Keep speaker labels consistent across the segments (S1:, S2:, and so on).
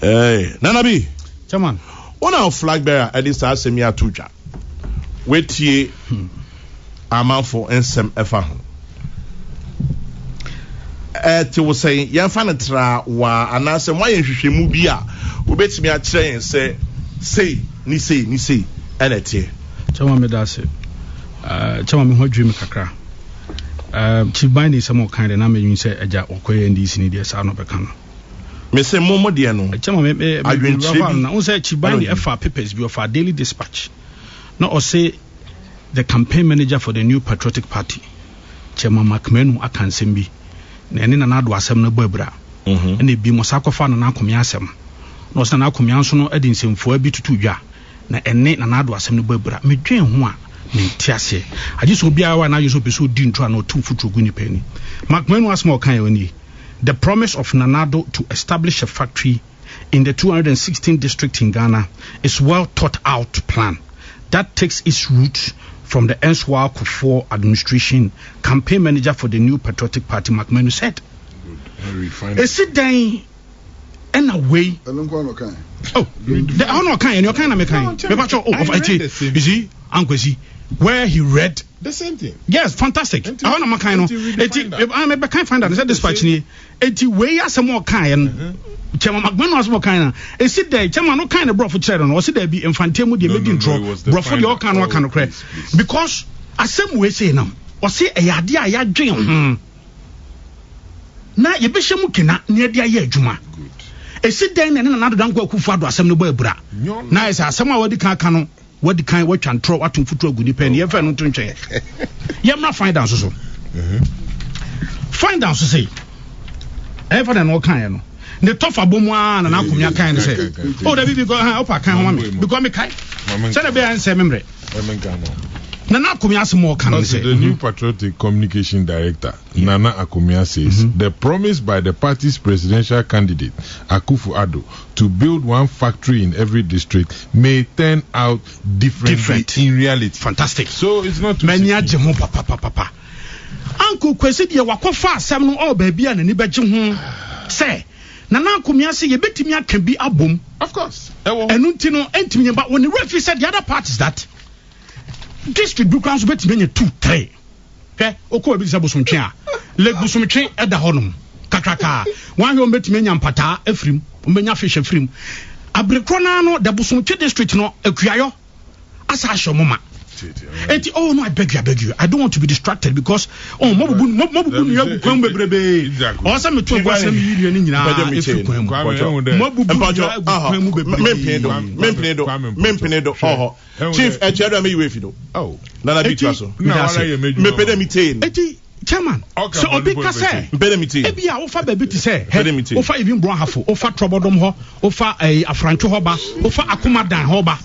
S1: Nana B.
S2: Chairman.
S1: One of flag bearer at this Asemia Tuja. Wait ye amount for ensem efa. Ti was saying, Yan Fanatra wa anase why you should move here. We bet me a train say, ni say, and it here.
S2: Chairman Medase. Chairman, what dream kakra. Chibani is some kind of name you say, a jack or quay and these in the sound of a cannon.
S1: Mese Momo Diano.
S2: Chairman, I will say Chibani FR papers be of our daily dispatch. Not or say the campaign manager for the new patriotic party, Chairman Macmenu Akansembi. Nene na nado asem no babra ene bi mosako fa na akomia asem no se na akomia nso no edi nsemfo abi tutu dwa na ene na nado asem no babra medwen ho a ne ntiase age so bia wa na age so peso di ntro na otu futu gu ni pani makmanu asem o kan yoni the promise of Nanado to establish a factory in the 216th district in Ghana is well thought out plan that takes its roots from the Enswa Kufuor administration. Campaign manager for the new patriotic party, McMenu said. A sit down and away. Oh, the honor kind, your kind of kind. You see, Uncle Kwesi, where he read
S3: the same thing.
S2: Yes, fantastic. I want to kind of. I can't find out. I said dispatch ni. Eti way as more kind. Chairman McMahon was more kind. A sit there, Chairman no kind of bro for chair. Or sit there be infantemu the making draw. Bro for your kind of credit. Because as some way say now, or say a yadia ya dream. Na ye be shemu kina near dia ye juma. A sit there and another don't go Kufuor asem no boy bra. Na is a some what the can what the kind what can throw what to foot good pen ye fa no to nchen. Ye na find out so. Find out so say. E fa no kan no. The tough abomwa na akumya kan say. Oh da bi because opa kan ho me because me kai. Say na be answer memre. Nana Akumia small can say.
S3: The new patriotic communication director, Nana Akumia says, the promise by the party's presidential candidate, Akufo-Addo, to build one factory in every district may turn out different in reality.
S2: Fantastic.
S3: So it's not
S2: many papa. Uncle Kwesi de wakofa asem no all baby and ni beje ho say Nana Akumia say you betimi aka bi abom.
S3: Of course.
S2: Enu nti no entimi but when the referee said the other part is that district Bukrans bet me 2-3 oko bi se bosomtwe a leg bosomtwe eda honum kakraka wan yo bet me nyampata afrim omenya fish afrim abrekrona no da bosomtwe district no akuayo asa ahomoma enti oh no I beg you I don't want to be distracted because mobubu ni agukwan bebrebe o sa me to agwasem yiri ni nyina efukwan mobubu mempenedo chief echiado me we fido nana bi twaso me pede mi tain enti chairman so obi ka say pede mi tain e bia wo fa baby ti say wo fa even bro hafo wo fa trobodom ho wo fa afrancho ho ba wo fa akomadan ho ba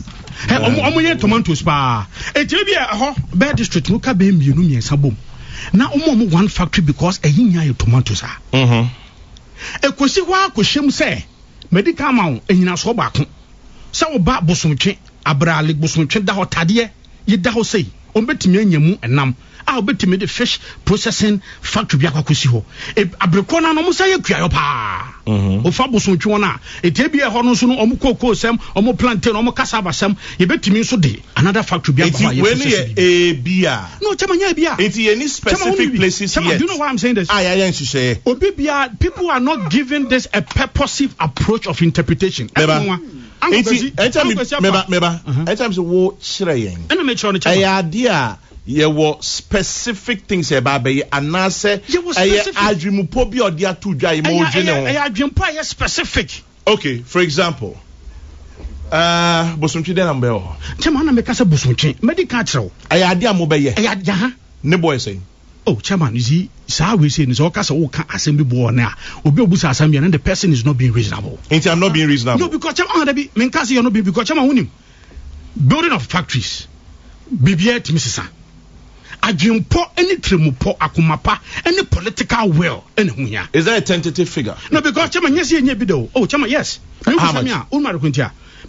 S2: omo ye tomatoes pa enti bia ho be district no ka be mienu miensa bom na omo one factory because ehinya ye tomatoes ekosi ho akohwem say medical man enyina so ba ko say wo ba bosomtwe abrale bosomtwe da ho tade ye da ho sei on betimi anyamu enam a obetimi de fish processing factory bi akwakosi ho abrekona no mo say akuayo pa o fa bosomtwe wona etebi e ho no so no omo kokoo sem omo plantain omo cassava sem ye betimi so de another factory bi akwa ye processing e bia no chamanya bia
S1: enti any specific places here.
S2: Do you know why I'm saying this? Obi bia people are not giving this a purposive approach of interpretation.
S1: Anytime wo chirayen
S2: and make sure
S1: idea ye wo specific things about be anase adwimupo bi odi atu dwa mo dwene ho
S2: adwimpo ye specific.
S1: Okay, for example bosomtwe den ambe ho
S2: chama na meka se bosomtwe medical chiro
S1: idea mo be ye ne boy say
S2: oh chairman, you see, so we say, so assembly board now. Obusa assembly, and the person is not being reasonable.
S1: Ain't I'm not being reasonable.
S2: No, because chairman, you're not being because chairman, building of factories, BBA to Mrs. Ajimpo, any tremupo, akumapa, any political will, any
S1: is that a tentative figure?
S2: No, because chairman, yes, bido. Oh, chairman, yes.
S1: How much?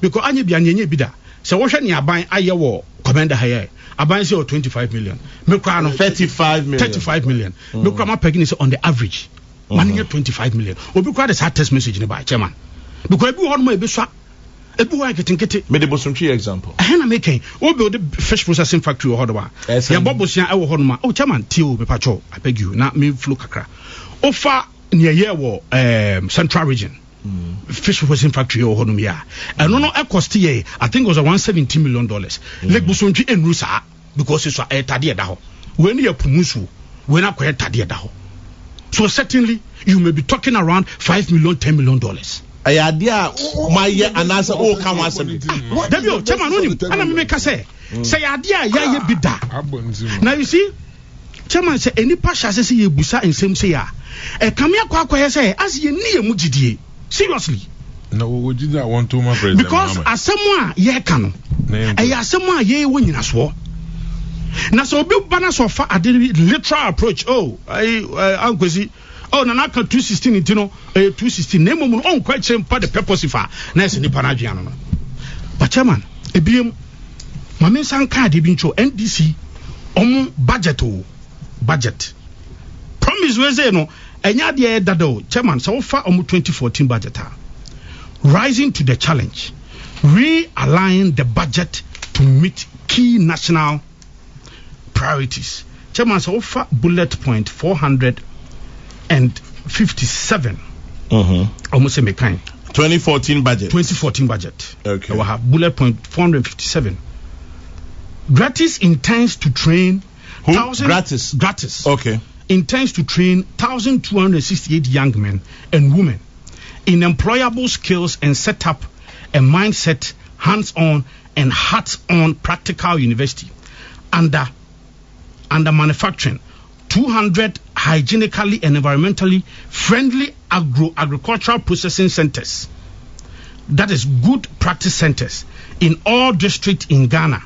S2: Because I need bida. So what should you buy? I war commander here. I buy 25 million. Me
S1: 35 million.
S2: 35 million. Me my pegging is on the average. Money 25 million. Obi kwa the test message in by chairman. because ebi ho no e be so ebi ho aketenkete
S1: me the bosomtwi example
S2: na making we build the fish processing factory ho do ba ya bobosia e wo ho no ma chairman tio me pacho I beg you na me flow kakra ofa near here wo central region fish processing factory ho no ya and no cost here I think it was $117 million like bosomtwi enru sa because it's a tade da ho when you pumusu when akoye tade da ho so certainly you may be talking around $5 million $10 million
S1: ayadea my year and answer all come once
S2: Devio chairman onim ana me make say yadea ya bi da now you see chairman say any pasha say ye busa ensem say ya e kame akwa say as ye ni emu gidie seriously
S3: no we did that one to my president
S2: because asemu a ye ka no asemu a ye wo nyina so na so obi bana so fa literal approach Kwesi na ka 216 intino 216 na mom on kwa kire mpa the purpose fa na ese nipa na adwea no but chairman ebiem mame san card bi ncho NDC budget promise we say no enya de dado chairman so fa 2014 budget rising to the challenge realign the budget to meet key national priorities chairman so fa bullet point 457 almost a kind
S1: 2014 budget
S2: okay we have bullet point 457 gratis intends to train gratis
S1: okay
S2: intends to train 1,268 young men and women in employable skills and set up a mindset hands-on and heart-on practical university under manufacturing 200 hygienically and environmentally friendly agricultural processing centers, that is good practice centers in all districts in Ghana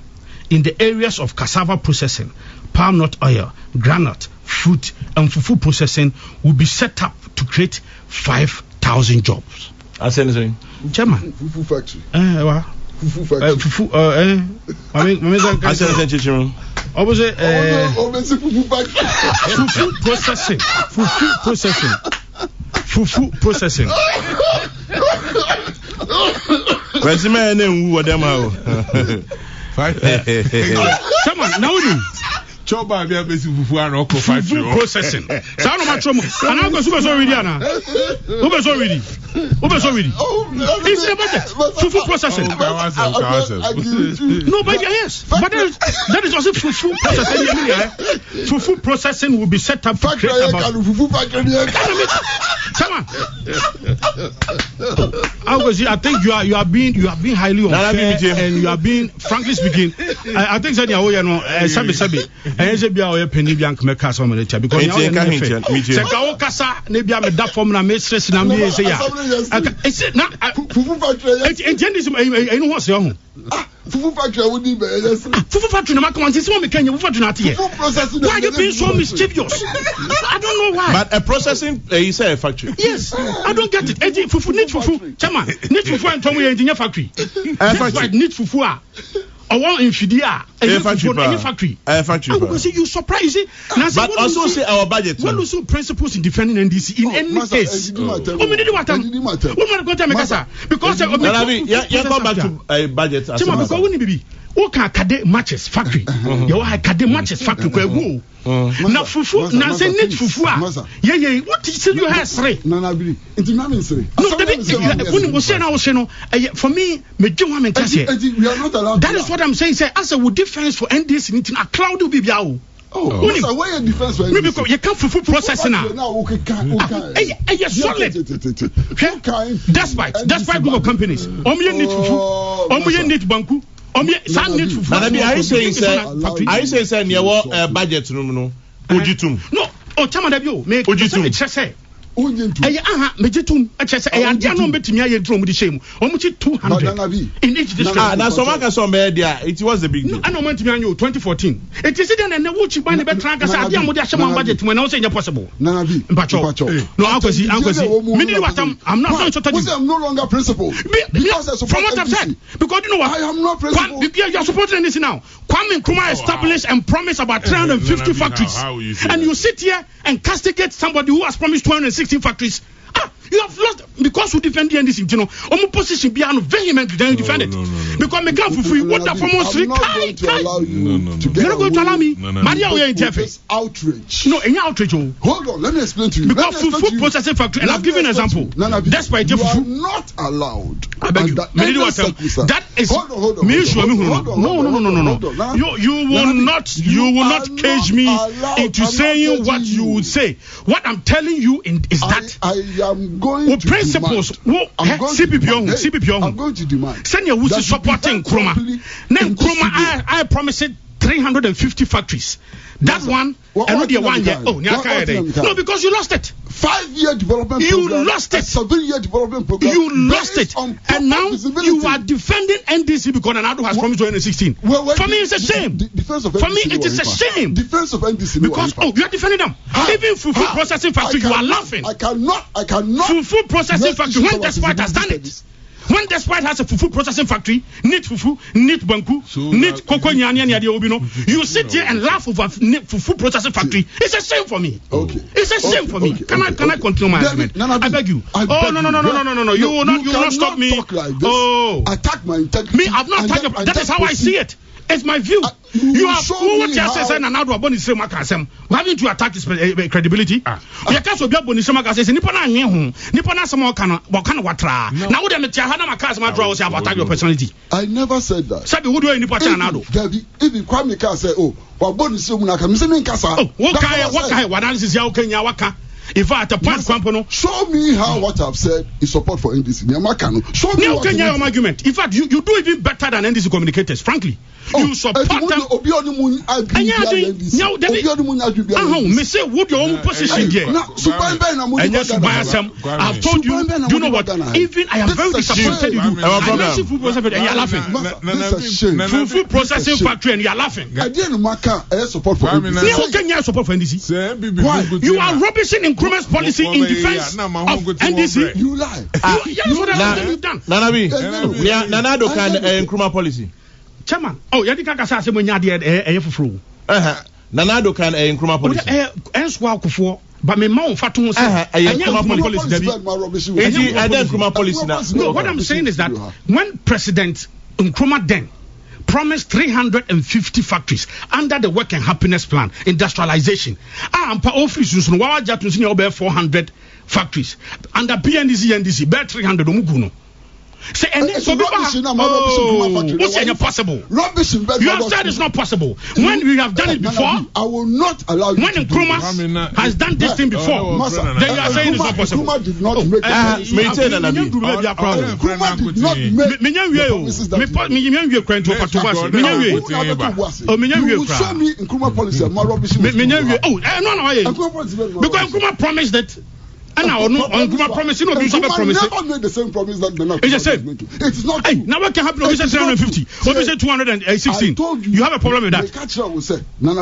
S2: in the areas of cassava processing, palm nut oil, groundnut, fruit and fufu processing will be set up to create 5,000 jobs.
S1: I say anything.
S2: Chairman.
S4: Fufu factory.
S2: Fufu factory. I
S1: say anything.
S2: Fufu processing.
S1: Kwesi me na nwu wodem ha.
S2: Come on, now we
S3: Choba bia besi fufu ana oko factory
S2: processing. Sa no matro mo. Ana go super so ready ana. Ube so ready. It's the budget. Fufu processing. No, but yes. But that is also fufu processing. Fufu processing will be set up to create about fufu factory. Come on. I think you are being highly unfair and you are being, frankly speaking, I think that you know sabi and say bia o penny biank me kasa mo letia because you are say ka o kasa na bia me da form na me stress na me say ya
S4: fufu factory
S2: you know what say ho
S4: fufu factory we need
S2: fufu factory na come say me can fufu factory na tie why are you being so mischievous? I don't know why.
S1: But a processing you say a factory.
S2: Yes, I don't get it. Fufu need fufu chairman need fufu and tomu engineer factory. That's why need fufu I want in Fidia a factory. Because you surprise, you see.
S1: But also say our budget.
S2: What also principles in defending NDC in any case? Because
S1: go back to a budget.
S2: Because when you okay kade matches factory you ha kade matches factory ko egu na fufu na say need fufu yeah what is you have three
S4: na biri nti na me say
S2: no when we say now for me me do want me tell you
S4: we are not allowed
S2: that is what I'm saying say as a would difference for NDC nti a cloud will be bia o
S4: so why a difference for NDC
S2: because you can't fufu processing now
S4: okay
S2: solid despite group of companies omo need fufu omo need banku are you
S1: saying say near budget no ojitum
S2: no chama da bi o me say mejitum say ade no betimi aye drum di shame omuchi 200 in each district
S1: na so maka so me dia it was a big deal
S2: no betimi anyo 2014 it is then na wuchi ban be tran kasa ade amodi ashema budget when na say possible
S4: na bi
S2: mpacho no ankwesi me need what I'm not going to tell you
S4: I'm no longer principal
S2: because from what I've said because you know what
S4: I am not principal
S2: you're supporting this now Kwame Nkrumah established and promised about 350 factories and you sit here and castigate somebody who has promised 216 factories You have lost because you defend the NDC. You know, position behind vehemently, then you defend it. Because me can't fulfill what the former
S4: I'm not going to allow you to get
S2: You're not going to allow me. Maria, we ain't
S4: outrage.
S2: No, any outrage.
S4: Hold on, let me explain to you.
S2: Because food processing factory, and I've given an example. That's why
S4: you are not allowed.
S2: I beg you. That is
S4: hold on.
S2: No. You will not cage me into saying what you would say. What I'm telling you is that
S4: I am going to
S2: principles. CPP.
S4: I'm going to demand.
S2: Send your who's supporting Nkrumah. Then Nkrumah, I promised 350 factories. That one, and the 1 year. No, because you lost it.
S4: 5-year development program.
S2: You lost it.
S4: 7-year development program.
S2: You lost it. And now you are defending NDC because Anado has promised 2016. For me, it's a shame. For me, it is a shame.
S4: Defense of NDC.
S2: Because, you are defending them. Even food processing factory, you are laughing.
S4: I cannot.
S2: Food processing factory, when Despite has done it. When Despite has a fufu processing factory, need fufu, need banku, need cocoa nyanya nyadi obino, you sit here and laugh over fufu processing factory. It's a shame for me.
S4: Okay.
S2: It's a shame for me. Can I continue my argument? I beg you. No. You will not stop me.
S4: Talk like this. Attack my integrity.
S2: Me, I've not attacked. That is how I see it. It's my view. You have what you say and now do a bonus makasem. Having to attack his credibility. You can't be a bonus makasem. Nipana nyehu. Nipana samo kana watra. Now would them tiahana makasem draw say attack your personality.
S4: I never said that.
S2: Sabi who do you nipata nado?
S4: Even Kwame Ka say wa bonus munaka me say me nkasa.
S2: What kind analysis ya okenya waka? If at a point,
S4: show me how what I've said is support for NDC. Show me what
S2: your argument. In fact, you do even better than NDC communicators. Frankly, you support them. Me say what your own position here. I've told you. You know what? Even I am very disappointed in you. I mentioned food processing and you are laughing. Food processing factory and you are laughing.
S4: I didn't support for NDC.
S2: Why? You are rubbishing in Nkrumah's policy in defense of NDC.
S4: You lie.
S2: Yes, what you've done.
S1: Nanabi, Nanado can Nkrumah policy.
S2: Chairman, yadika kasa se mo nya de fufuru.
S1: Nanado can Nkrumah policy.
S2: Enswa kufo, but me ma onfa to say
S1: Nkrumah policy dabi. Nkrumah policy na.
S2: No, what I'm saying is that when President Nkrumah then promised 350 factories under the work and happiness plan, industrialization. Ampa offices no wa jatu sini obe 400 factories under BNDC NDC be 300 omuguno. Say and so what's possible? You have said it's not possible. When we have done it before,
S4: I will not allow you.
S2: When Nkrumah has done this thing before, then you are saying it's not possible.
S4: Nkrumah did not make show me Nkrumah policy.
S2: Because Nkrumah promised that. And now, Nkrumah promise, promise.
S4: Never made the same promise that
S2: it's the same.
S4: It is not true.
S2: Now what can happen? Obviously 350. Obviously 216. You have a problem with that.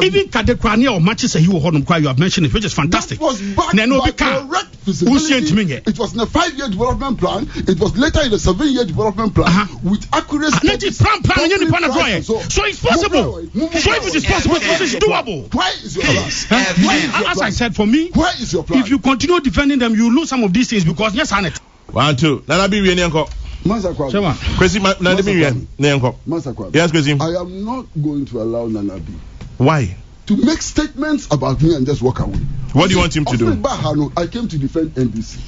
S2: Even Kadekrania or matches he will hold you have mentioned it, which is fantastic.
S4: That was backed by correct feasibility. It was in a 5-year development plan. It was later in a 7-year development plan with accurate.
S2: So it's possible. So if it is possible, it is doable.
S4: Where is your plan?
S2: As I said, for me,
S4: where is your plan?
S2: If you continue defending them, you lose some of these things because yes, and it.
S1: 1, 2. Nanabi we nyanko.
S4: Master Kwame.
S1: Kwesi Nanabi we nyanko.
S4: Master Kwame.
S1: Yes, Kwesi.
S4: I am not going to allow Nanabi.
S1: Why?
S4: To make statements about me and just walk away.
S1: What do you want him to do?
S4: I came to defend NDC.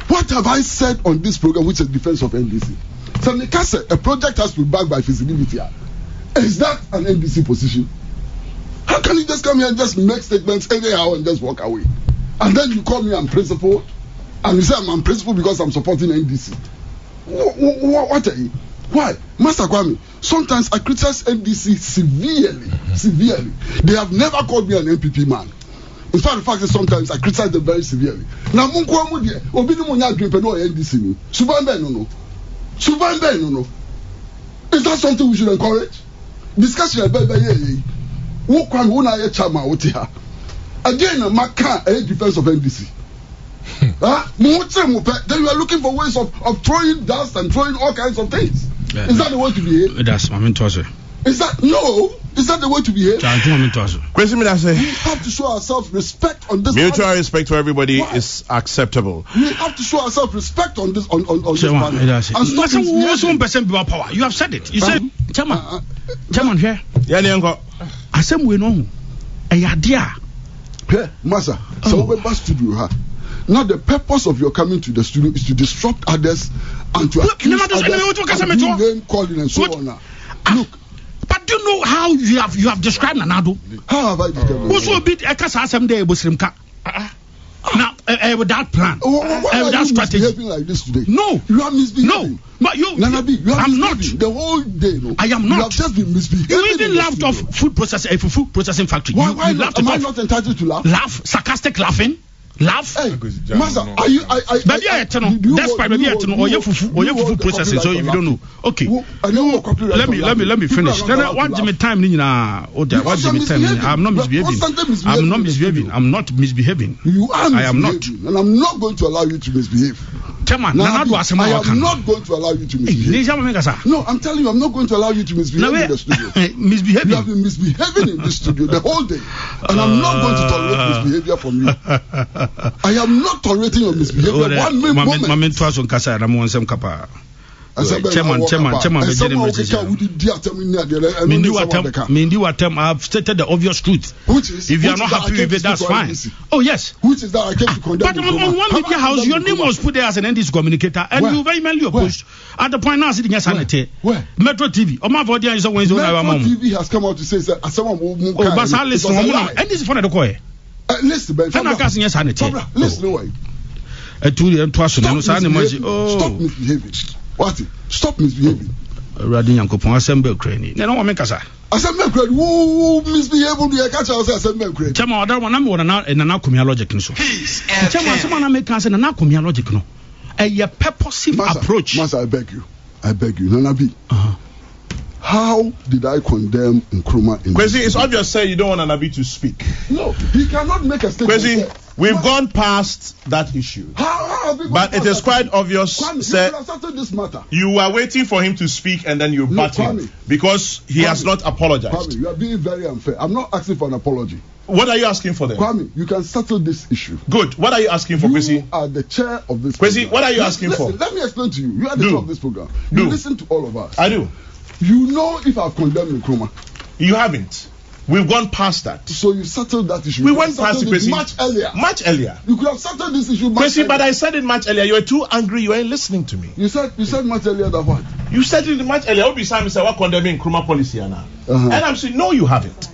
S4: What have I said on this program which is defense of NDC? Samikase, a project has to be backed by feasibility. Is that an NDC position? How can you just come here and just make statements anyhow and just walk away? And then you call me unprincipled, and you say I'm unprincipled because I'm supporting NDC. What are you? Why? Master Kwame, sometimes I criticize NDC severely. They have never called me an NPP man. In fact, the fact is sometimes I criticize them very severely. Now, NDC. No. Is that something we should encourage? Discussion about again, Maka a defense of NDC. Then you are looking for ways of throwing dust and throwing all kinds of things. Is that the way to behave?
S2: That's I mean to say.
S4: Is that no? Is that the way to behave?
S1: Kwesi, me that say.
S4: We have to show ourselves respect on this.
S1: Mutual respect to everybody is acceptable.
S4: We have to show ourselves respect on this on this panel.
S2: You have said it. You said, Chairman here.
S1: Yeah, Nyango.
S2: Asem we know. Ayadia.
S4: Master, so we back studio ha. Now the purpose of your coming to the studio is to disrupt others and to accuse others of name calling and so on. Look.
S2: But do you know how you have described Nanado?
S4: How have I described it?
S2: Also a bit now with that plan,
S4: with that strategy. Behaving like this today?
S2: No,
S4: you are misbehaving.
S2: No, but
S4: Nanabi, you are
S2: I'm not
S4: the whole day. No,
S2: I am not.
S4: You have just been misbehaving.
S2: You even laughed off food processing factory.
S4: Why
S2: you
S4: not? Am I not entitled to laugh?
S2: Laugh, sarcastic laughing. Laugh.
S4: Hey, Master, are you?
S2: Baby, that's why baby, fufu processing. So if you don't know, okay. Let me finish. One time, I'm not misbehaving. I'm not misbehaving.
S4: You are misbehaving.
S2: I am not,
S4: and I'm not going to allow you to misbehave. I am not going to allow you to misbehave. No, I'm telling you, I'm not going to allow you to misbehave in the studio.
S2: Misbehaving.
S4: You have been misbehaving in this studio the whole day, and I'm not going to tolerate misbehavior from you. I am not tolerating your misbehavior. One moment. Chairman,
S2: I've stated the obvious truth. If you are not happy with it, that's fine. Oh yes.
S4: Which is that I came to condemn.
S2: But on one media house, your name was put there as an NDC communicator, and you very mainly opposed. At the point now, sitting here,
S4: where?
S2: Metro TV.
S4: Metro TV has come out to say that someone will move.
S2: Oh, but I listen. And this is for the coy.
S4: Listen, Ben.
S2: Listen,
S4: why?
S2: Stop
S4: misbehaving. What? Stop misbehaving.
S2: Radin Yankopon assemble crane. No one make us.
S4: Assemble crane. Who misbehave? You catch us assemble crane.
S2: Chama, that one I'm on an anatomia logic. So, Chama, someone make us an anatomia logic. No, a purposive approach.
S4: Master, I beg you, Nanabi. How did I condemn Nkrumah in
S1: Kwesi, it's obvious say you don't want Nanabi to speak.
S4: No, he cannot make a statement.
S1: Kwesi, we've gone past that issue. But it is quite obvious
S4: this matter.
S1: You are waiting for him to speak and then you bat him because he has not apologized.
S4: Kwame, you are being very unfair. I'm not asking for an apology.
S1: What are you asking for then?
S4: Kwame, you can settle this issue.
S1: Good. What are you asking for, Kwesi?
S4: You are the chair of this
S1: Kwesi, what are you asking for?
S4: Let me explain to you. You are the chair of this program. You listen to all of us.
S1: I do.
S4: You know if I've condemned Nkrumah.
S1: You haven't. We've gone past that.
S4: So you settled that issue.
S1: We went past it
S4: much earlier.
S1: Much earlier.
S4: You could have settled this issue much earlier.
S1: But I said it much earlier. You were too angry. You ain't listening to me.
S4: You said much earlier that what?
S1: You said it much earlier. Obi Sami said what condemning Nkrumah policy now. And I'm saying no, you haven't.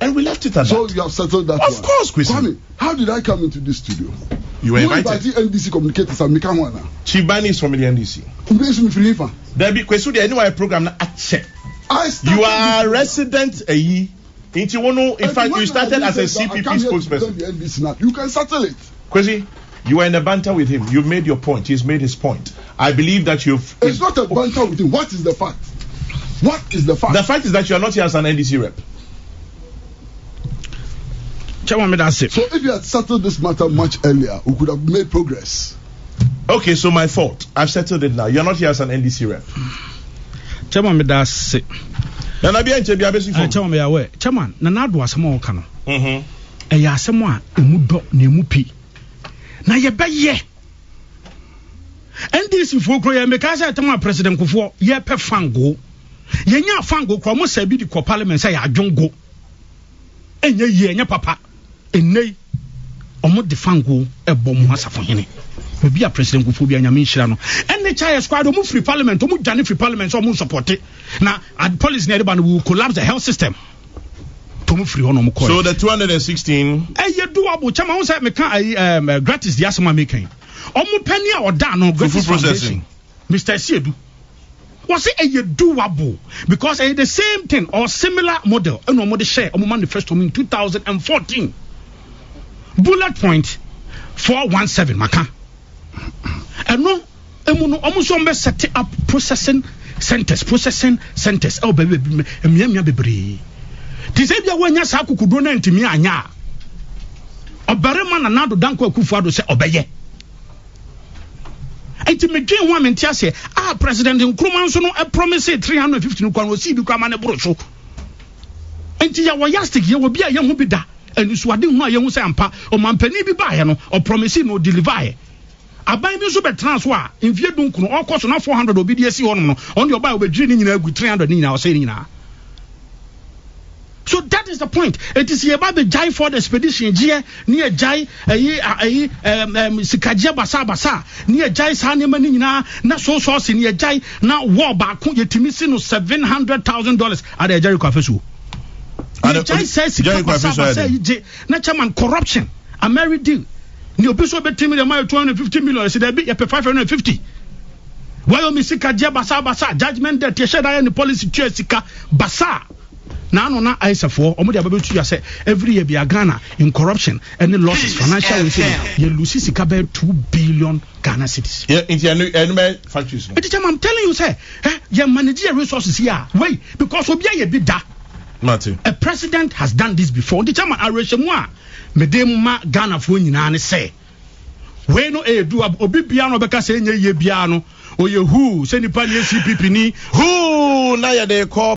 S1: And we left it at that.
S4: So you have settled that.
S1: Of course, Kwesi.
S4: Kwame, how did I come into this studio?
S1: You were invited.
S4: NDC communicators and Mikawana.
S1: Chibani is from the NDC. There be Kwesi the anyway program na ache. You are a resident in fact, you started as a CPP spokesperson.
S4: You can settle it.
S1: Kwesi, you were in a banter with him. You've made your point. He's made his point. I believe that
S4: It's not a banter with him. What is the fact? What is the fact?
S1: The fact is that you are not here as an NDC rep.
S4: So if you had settled this matter much earlier, we could have made progress.
S1: Okay, so my fault. I've settled it now. You're not here as an NDC rep.
S2: Chairman, me that's it.
S1: Chairman,
S2: Nanado asemo okano. Ya asemo a emu do na emu pi. Na ye be ye. NDC fo kro ye meka say tema president Kufuor ye pe fango. Ye nya fango kro mo sabi di ko parliament say ya adwongo. Enye ye nya papa. Enei omo de fango ebo mo asafo hene. Obi a president Kufuor bi anyame nhira no. Ene chai squad omo free parliament omo dwane free parliament so omo support it. Na police near the ban will collapse the health system. So
S1: the 216
S2: you doable chama won say me can gratis the asema making. Omo penny or down no gratis processing. Mr. Siedu was it doable because the same thing or similar model and omo de share omo manifesto in 2014. Bullet point 417 maka. And no omo so mbe set up processing centers oh baby emia bebre disebia wanya sa akukudo na ntimi anya obarema na nado danko Akufo-Addo se obeye enti medwen ho amenti ase president Nkrumah nso no promise 350 no kwan o si bi kwa ma ne boro so Enti ya yastic ye will be a young bida, and is what didn't know young sampa, or Mampeni be by or promising no deliver. I buy me super transfer. If you don't all cost not 400 obedience on your buy with drilling with 300 in our saying now. So that is the point. It is about the Jai Ford expedition near Jai Sikajia Basa near Jai Sanemanina na so source near Jai now war back yetimisin $700,000 at the Jericho Afesu. Jai says na chairman corruption a married deal. Ni obiso be timi the mile 250 million say there be 550. Why o mi Sikajia Basa judgment that share that any policy to sika Basa. Now, no, I say for every year be a Ghana in corruption and the losses financial. You lose $2 billion Ghana cities.
S1: Yeah, in factories.
S2: I'm telling you, say, your managerial resources here. Wait, because we be da. A president has done this before. The chairman Areshemwa, Medema Ghana for you say. We no do obi piano beka say ye piano or ye who send the CPP ni who na ya de call